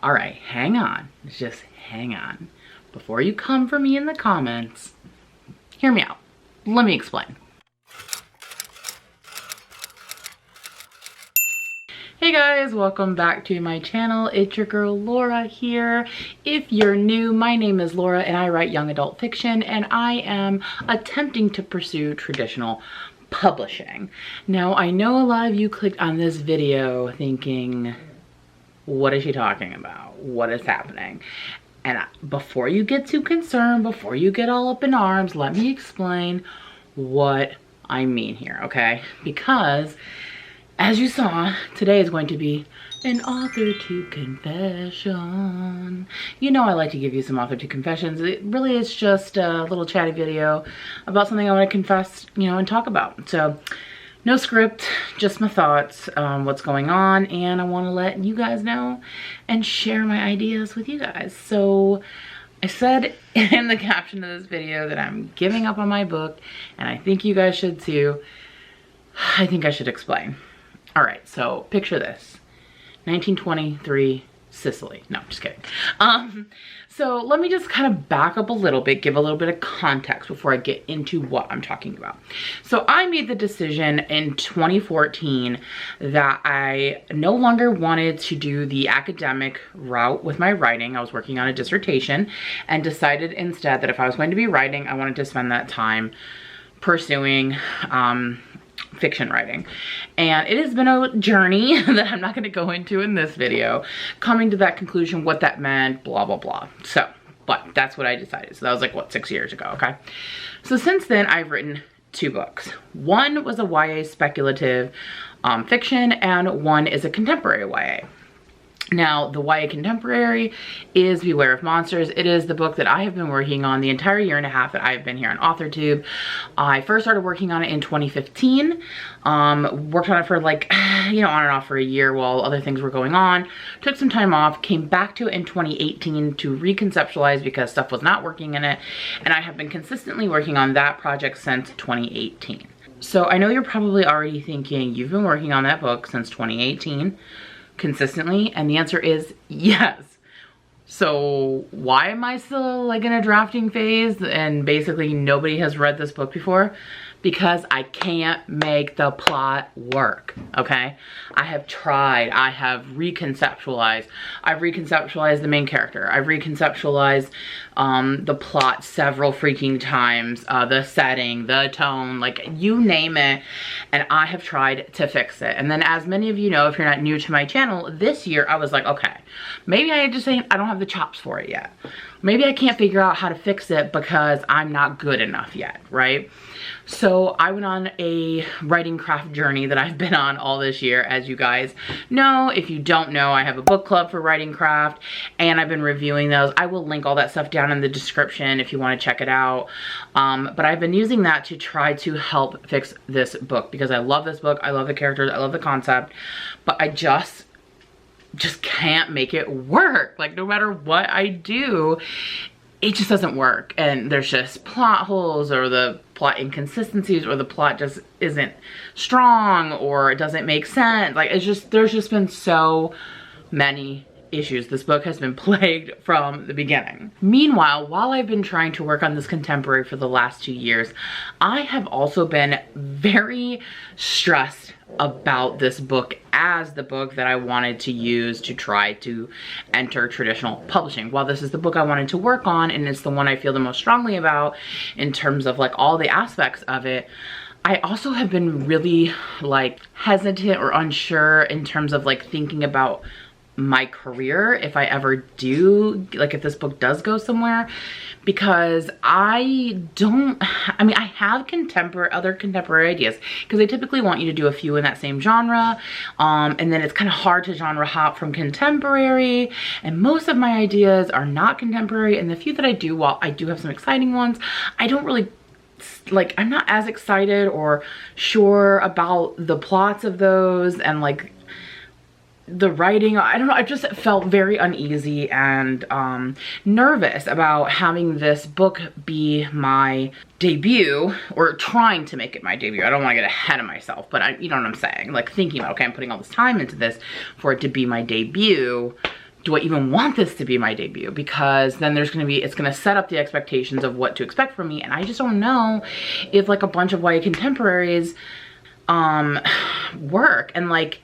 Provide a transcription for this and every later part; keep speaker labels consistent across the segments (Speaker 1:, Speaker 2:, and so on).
Speaker 1: All right, hang on. Just hang on. Before you come for me in the comments, hear me out. Let me explain. Hey guys, welcome back to my channel. It's your girl Laura here. If you're new, my name is Laura and I write young adult fiction, and I am attempting to pursue traditional publishing. Now, I know a lot of you clicked on this video thinking, what is she talking about? What is happening? And before you get too concerned, before you get all up in arms, let me explain what I mean here, okay? Because as you saw, today is going to be an Authortube confession. You know I like to give you some Authortube confessions. It really is just a little chatty video about something I want to confess, you know, and talk about. So, no script, just my thoughts, what's going on, and I want to let you guys know and share my ideas with you guys. So, I said in the caption of this video that I'm giving up on my book, and I think you guys should too. I think I should explain. All right, so picture this, 1923 Sicily. No, I'm just kidding. So let me just kind of back up a little bit, give a little bit of context before I get into what I'm talking about. So I made the decision in 2014 that I no longer wanted to do the academic route with my writing. I was working on a dissertation and decided instead that if I was going to be writing, I wanted to spend that time pursuing fiction writing. And it has been a journey that I'm not going to go into in this video, coming to that conclusion, what that meant, blah blah blah. So, but that's what I decided. So that was like, what, 6 years ago, okay? So since then I've written 2 books. One was a YA speculative fiction, and one is a contemporary YA. Now, the YA contemporary is Beware of Monsters. It is the book that I have been working on the entire year and a half that I've been here on Authortube. I first started working on it in 2015. Worked on it for like, you know, on and off for a year while other things were going on. Took some time off, came back to it in 2018 to reconceptualize because stuff was not working in it. And I have been consistently working on that project since 2018. So I know you're probably already thinking, you've been working on that book since 2018. Consistently, and the answer is yes. So why am I still like in a drafting phase and basically nobody has read this book before? Because I can't make the plot work, okay? I have tried, I have reconceptualized. I've reconceptualized the main character. I've reconceptualized the plot several freaking times, the setting, the tone, like you name it, and I have tried to fix it. And then as many of you know, if you're not new to my channel, this year I was like, okay, maybe I just ain't, I don't have the chops for it yet. Maybe I can't figure out how to fix it because I'm not good enough yet, right? So I went on a writing craft journey that I've been on all this year, as you guys know. If you don't know, I have a book club for writing craft, and I've been reviewing those. I will link all that stuff down in the description if you want to check it out. But I've been using that to try to help fix this book because I love this book. I love the characters. I love the concept, but I just can't make it work. Like no matter what I do, it just doesn't work, and there's just plot holes or the plot inconsistencies or the plot just isn't strong or it doesn't make sense. Like it's just, there's just been so many issues. This book has been plagued from the beginning. Meanwhile, while I've been trying to work on this contemporary for the last 2 years, I have also been very stressed about this book as the book that I wanted to use to try to enter traditional publishing. While this is the book I wanted to work on and it's the one I feel the most strongly about in terms of like all the aspects of it, I also have been really like hesitant or unsure in terms of like thinking about my career if I ever do, like if this book does go somewhere, because I have other contemporary ideas because they typically want you to do a few in that same genre, and then it's kind of hard to genre hop from contemporary, and most of my ideas are not contemporary, and the few that I do, while I do have some exciting ones, I don't really like, I'm not as excited or sure about the plots of those and like the writing. I don't know, I just felt very uneasy and nervous about having this book be my debut, or trying to make it my debut. I don't want to get ahead of myself, but you know what I'm saying, like thinking about, okay, I'm putting all this time into this for it to be my debut do I even want this to be my debut? Because then it's gonna set up the expectations of what to expect from me. And I just don't know if like a bunch of YA contemporaries work. And like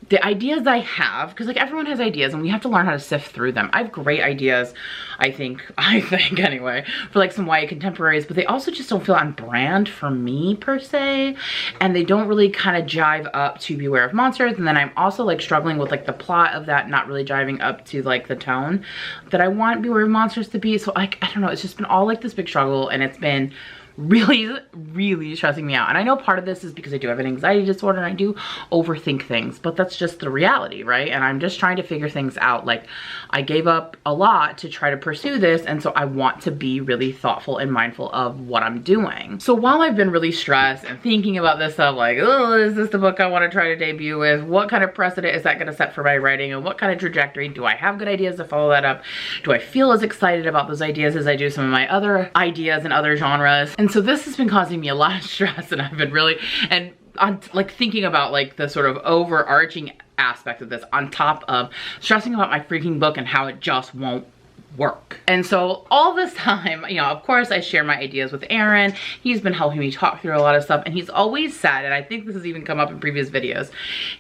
Speaker 1: the ideas I have, because like everyone has ideas and we have to learn how to sift through them. I have great ideas, I think anyway, for like some YA contemporaries, but they also just don't feel on brand for me per se. And they don't really kind of jive up to Beware of Monsters. And then I'm also like struggling with like the plot of that not really jiving up to like the tone that I want Beware of Monsters to be. So like, I don't know, it's just been all like this big struggle, and it's been really stressing me out. And I know part of this is because I do have an anxiety disorder and I do overthink things, but that's just the reality, right? And I'm just trying to figure things out. Like, I gave up a lot to try to pursue this, and so I want to be really thoughtful and mindful of what I'm doing. So while I've been really stressed and thinking about this stuff, like, oh, is this the book I want to try to debut with? What kind of precedent is that going to set for my writing, and what kind of trajectory? Do I have good ideas to follow that up? Do I feel as excited about those ideas as I do some of my other ideas in other genres? And so this has been causing me a lot of stress, and I've been really, and I'm like thinking about like the sort of overarching aspect of this on top of stressing about my freaking book and how it just won't work. And so all this time, you know, of course I share my ideas with Aaron. He's been helping me talk through a lot of stuff, and he's always said, and I think this has even come up in previous videos,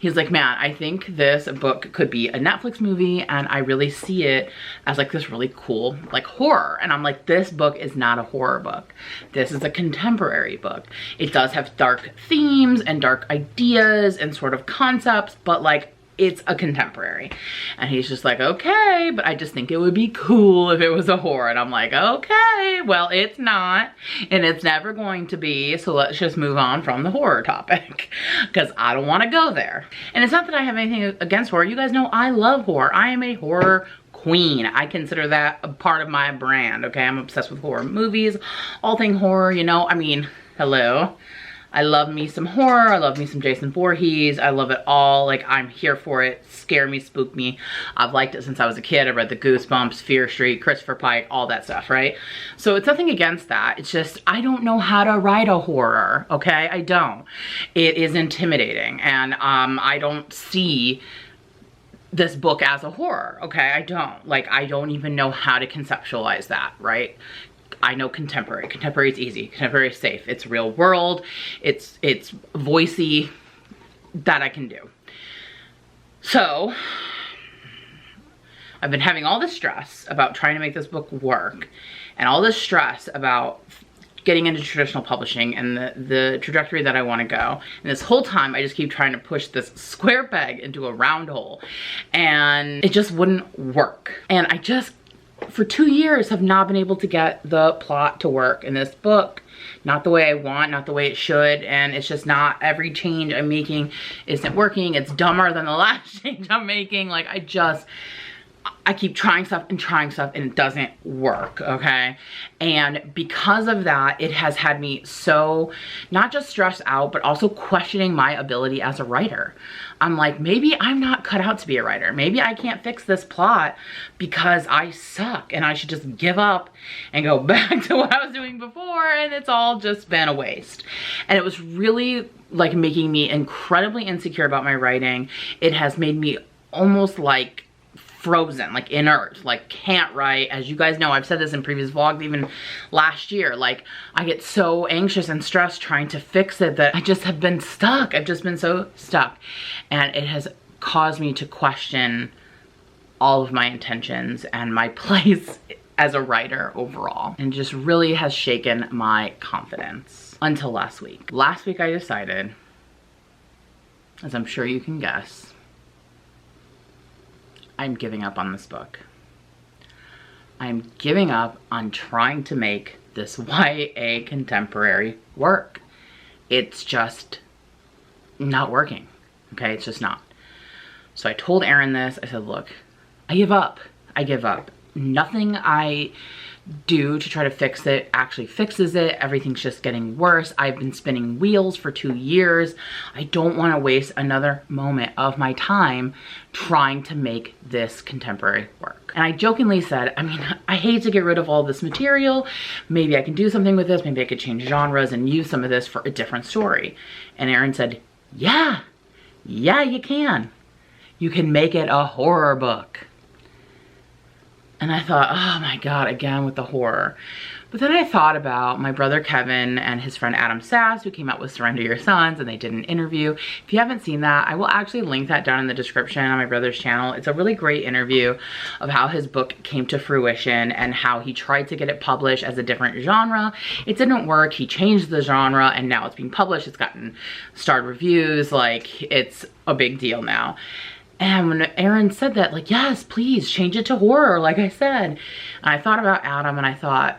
Speaker 1: he's like, man, I think this book could be a Netflix movie, and I really see it as like this really cool like horror. And I'm like, this book is not a horror book. This is a contemporary book. It does have dark themes and dark ideas and sort of concepts, but like, it's a contemporary. And he's just like, okay, but I just think it would be cool if it was a horror. And I'm like, okay, well, it's not, and it's never going to be, so let's just move on from the horror topic, because I don't want to go there. And it's not that I have anything against horror. You guys know I love horror. I am a horror queen. I consider that a part of my brand, okay? I'm obsessed with horror movies, all thing horror, you know, I mean, hello. I love me some horror. I love me some Jason Voorhees. I love it all. Like, I'm here for it. Scare me, spook me. I've liked it since I was a kid. I read the Goosebumps, Fear Street, Christopher Pike, all that stuff, right? So it's nothing against that. It's just, I don't know how to write a horror, okay? I don't. It is intimidating, and I don't see this book as a horror, okay? I don't. Like, I don't even know how to conceptualize that, right? I know contemporary. Contemporary is easy. Contemporary is safe. It's real world. It's voicey. That I can do. So I've been having all this stress about trying to make this book work, and all this stress about getting into traditional publishing and the trajectory that I want to go. And this whole time I just keep trying to push this square peg into a round hole, and it just wouldn't work. And I just, for 2 years, have not been able to get the plot to work in this book. Not the way I want, not the way it should, and it's just not. Every change I'm making isn't working. It's dumber than the last change I'm making. Like, I keep trying stuff and it doesn't work, okay? And because of that, it has had me so not just stressed out, but also questioning my ability as a writer. I'm like, maybe I'm not cut out to be a writer. Maybe I can't fix this plot because I suck, and I should just give up and go back to what I was doing before, and it's all just been a waste. And it was really like making me incredibly insecure about my writing. It has made me almost like frozen, like inert, like can't write. As you guys know, I've said this in previous vlogs, even last year, like I get so anxious and stressed trying to fix it that I just have been stuck. I've just been so stuck, and it has caused me to question all of my intentions and my place as a writer overall, and just really has shaken my confidence until last week. Last week I decided, as I'm sure you can guess, I'm giving up on this book. I'm giving up on trying to make this YA contemporary work. It's just not working, okay? It's just not. So I told Aaron this. I said, look, I give up. I give up. Nothing I do to try to fix it actually fixes it. Everything's just getting worse. I've been spinning wheels for 2 years. I don't want to waste another moment of my time trying to make this contemporary work. And I jokingly said, I mean, I hate to get rid of all this material. Maybe I can do something with this. Maybe I could change genres and use some of this for a different story. And Aaron said, yeah, you can. You can make it a horror book. And I thought, oh my God, again with the horror. But then I thought about my brother Kevin and his friend Adam Sass, who came out with Surrender Your Sons, and they did an interview. If you haven't seen that, I will actually link that down in the description on my brother's channel. It's a really great interview of how his book came to fruition and how he tried to get it published as a different genre. It didn't work. He changed the genre and now it's being published. It's gotten starred reviews. Like, it's a big deal now. And when Aaron said that, like, yes, please change it to horror, like I said. And I thought about Adam and I thought,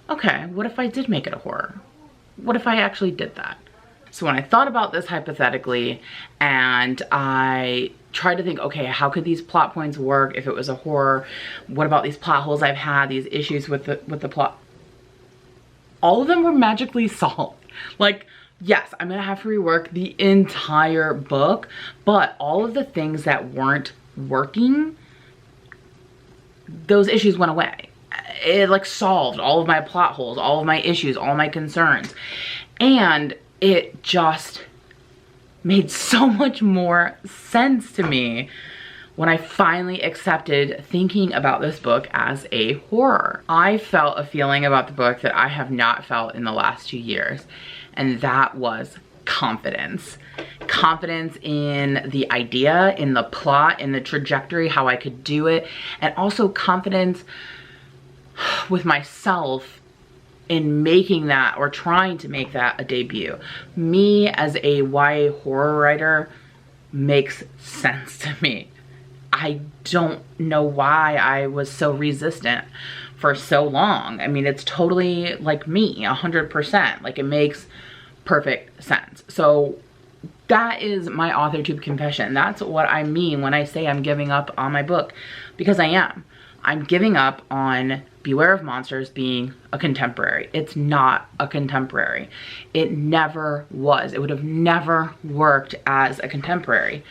Speaker 1: okay, what if I did make it a horror? What if I actually did that? So when I thought about this hypothetically and I tried to think, okay, how could these plot points work if it was a horror? What about these plot holes I've had, these issues with the plot? All of them were magically solved. Like, yes, I'm gonna have to rework the entire book, but all of the things that weren't working, those issues went away. It like solved all of my plot holes, all of my issues, all my concerns. And it just made so much more sense to me when I finally accepted thinking about this book as a horror. I felt a feeling about the book that I have not felt in the last 2 years, and that was confidence. Confidence in the idea, in the plot, in the trajectory, how I could do it, and also confidence with myself in making that or trying to make that a debut. Me as a YA horror writer makes sense to me. I don't know why I was so resistant for so long. I mean, it's totally like me, 100%. Like, it makes perfect sense. So that is my Authortube confession. That's what I mean when I say I'm giving up on my book, because I am. I'm giving up on Beware of Monsters being a contemporary. It's not a contemporary. It never was. It would have never worked as a contemporary.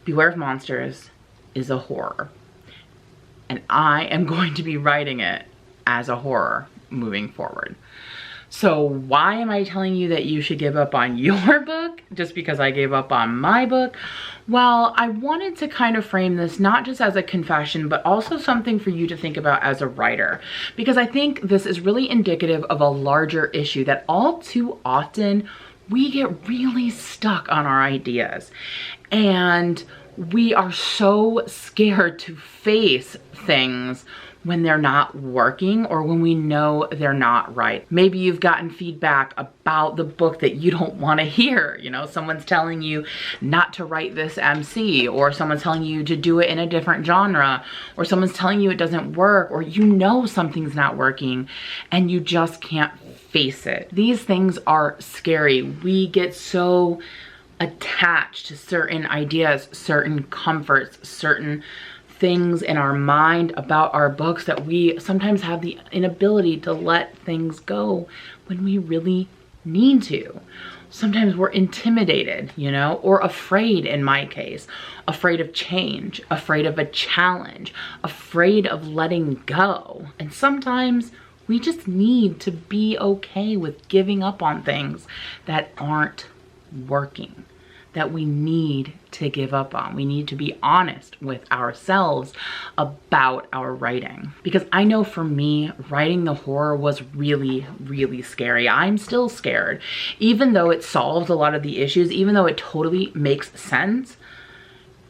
Speaker 1: Beware of Monsters is a horror. And I am going to be writing it as a horror moving forward. So why am I telling you that you should give up on your book just because I gave up on my book? Well, I wanted to kind of frame this not just as a confession, but also something for you to think about as a writer, because I think this is really indicative of a larger issue that all too often we get really stuck on our ideas and we are so scared to face things when they're not working or when we know they're not right. Maybe you've gotten feedback about the book that you don't want to hear. You know, someone's telling you not to write this MC, or someone's telling you to do it in a different genre, or someone's telling you it doesn't work, or you know something's not working and you just can't face it. These things are scary. We get so attached to certain ideas, certain comforts, certain things in our mind about our books that we sometimes have the inability to let things go when we really need to. Sometimes we're intimidated, you know, or afraid in my case, afraid of change, afraid of a challenge, afraid of letting go. And sometimes we just need to be okay with giving up on things that aren't working, that we need to give up on. We need to be honest with ourselves about our writing. Because I know for me, writing the horror was really, really scary. I'm still scared. Even though it solves a lot of the issues, even though it totally makes sense,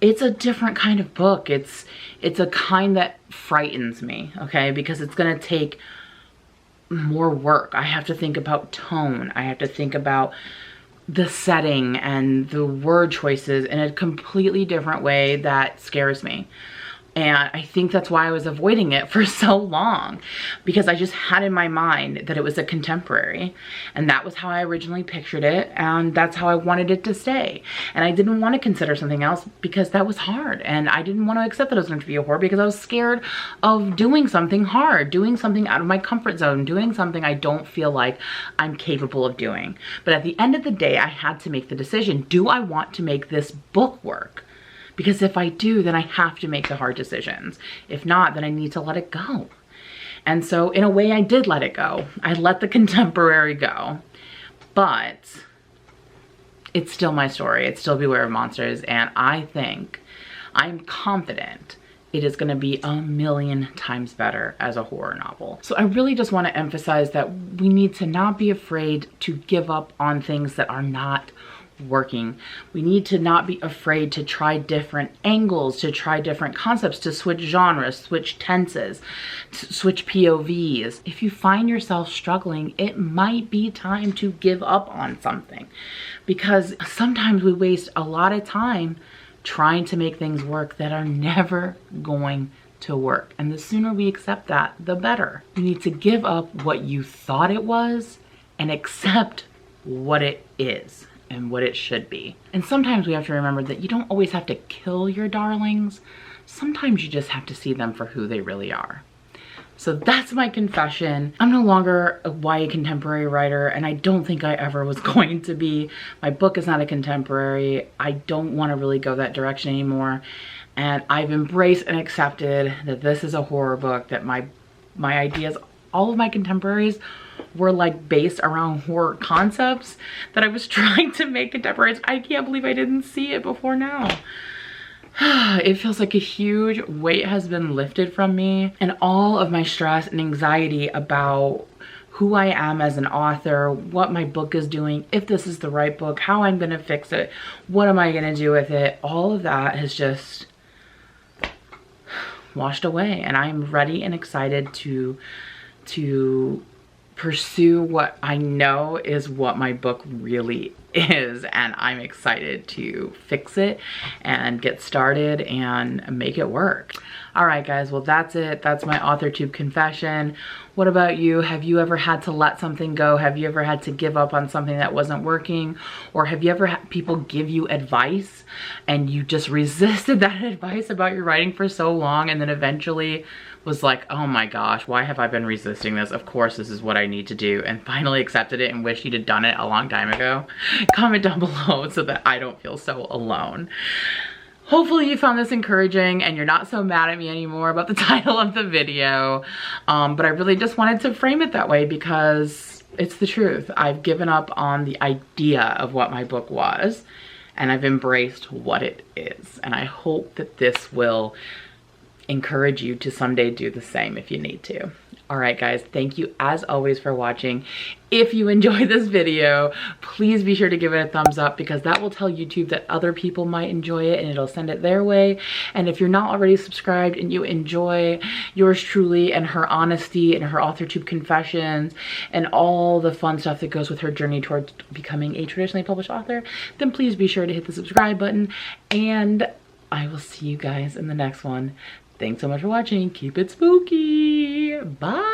Speaker 1: it's a different kind of book. It's a kind that frightens me, okay? Because it's gonna take more work. I have to think about tone. I have to think about the setting and the word choices in a completely different way that scares me. And I think that's why I was avoiding it for so long, because I just had in my mind that it was a contemporary, and that was how I originally pictured it, and that's how I wanted it to stay. And I didn't want to consider something else because that was hard, and I didn't want to accept that it was going to be a horror because I was scared of doing something hard, doing something out of my comfort zone, doing something I don't feel like I'm capable of doing. But at the end of the day, I had to make the decision, do I want to make this book work? Because if I do, then I have to make the hard decisions. If not, then I need to let it go. And so in a way I did let it go. I let the contemporary go, but it's still my story. It's still Beware of Monsters. And I think I'm confident it is gonna be a million times better as a horror novel. So I really just wanna emphasize that we need to not be afraid to give up on things that are not working. We need to not be afraid to try different angles, to try different concepts, to switch genres, switch tenses, to switch POVs. If you find yourself struggling, it might be time to give up on something, because sometimes we waste a lot of time trying to make things work that are never going to work. And the sooner we accept that, the better. You need to give up what you thought it was and accept what it is and what it should be. And sometimes we have to remember that you don't always have to kill your darlings. Sometimes you just have to see them for who they really are. So that's my confession. I'm no longer a YA contemporary writer, and I don't think I ever was going to be. My book is not a contemporary. I don't want to really go that direction anymore. And I've embraced and accepted that this is a horror book, that my ideas, all of my contemporaries were like based around horror concepts that I was trying to make contemporaries. I can't believe I didn't see it before now. It feels like a huge weight has been lifted from me, and all of my stress and anxiety about who I am as an author, what my book is doing, if this is the right book, how I'm gonna fix it, what am I gonna do with it, all of that has just washed away, and I'm ready and excited to pursue what I know is what my book really is, and I'm excited to fix it and get started and make it work. All right, guys, well, that's it. That's my Authortube confession. What about you? Have you ever had to let something go? Have you ever had to give up on something that wasn't working? Or have you ever had people give you advice and you just resisted that advice about your writing for so long, and then eventually was like, oh my gosh, why have I been resisting this? Of course this is what I need to do, and finally accepted it and wish you'd have done it a long time ago? Comment down below so that I don't feel so alone. Hopefully you found this encouraging and you're not so mad at me anymore about the title of the video. But I really just wanted to frame it that way because it's the truth. I've given up on the idea of what my book was, and I've embraced what it is. And I hope that this will encourage you to someday do the same if you need to. All right, guys, thank you as always for watching. If you enjoyed this video, please be sure to give it a thumbs up, because that will tell YouTube that other people might enjoy it and it'll send it their way. And if you're not already subscribed and you enjoy yours truly and her honesty and her Authortube confessions and all the fun stuff that goes with her journey towards becoming a traditionally published author, then please be sure to hit the subscribe button, and I will see you guys in the next one. Thanks so much for watching. Keep it spooky. Bye.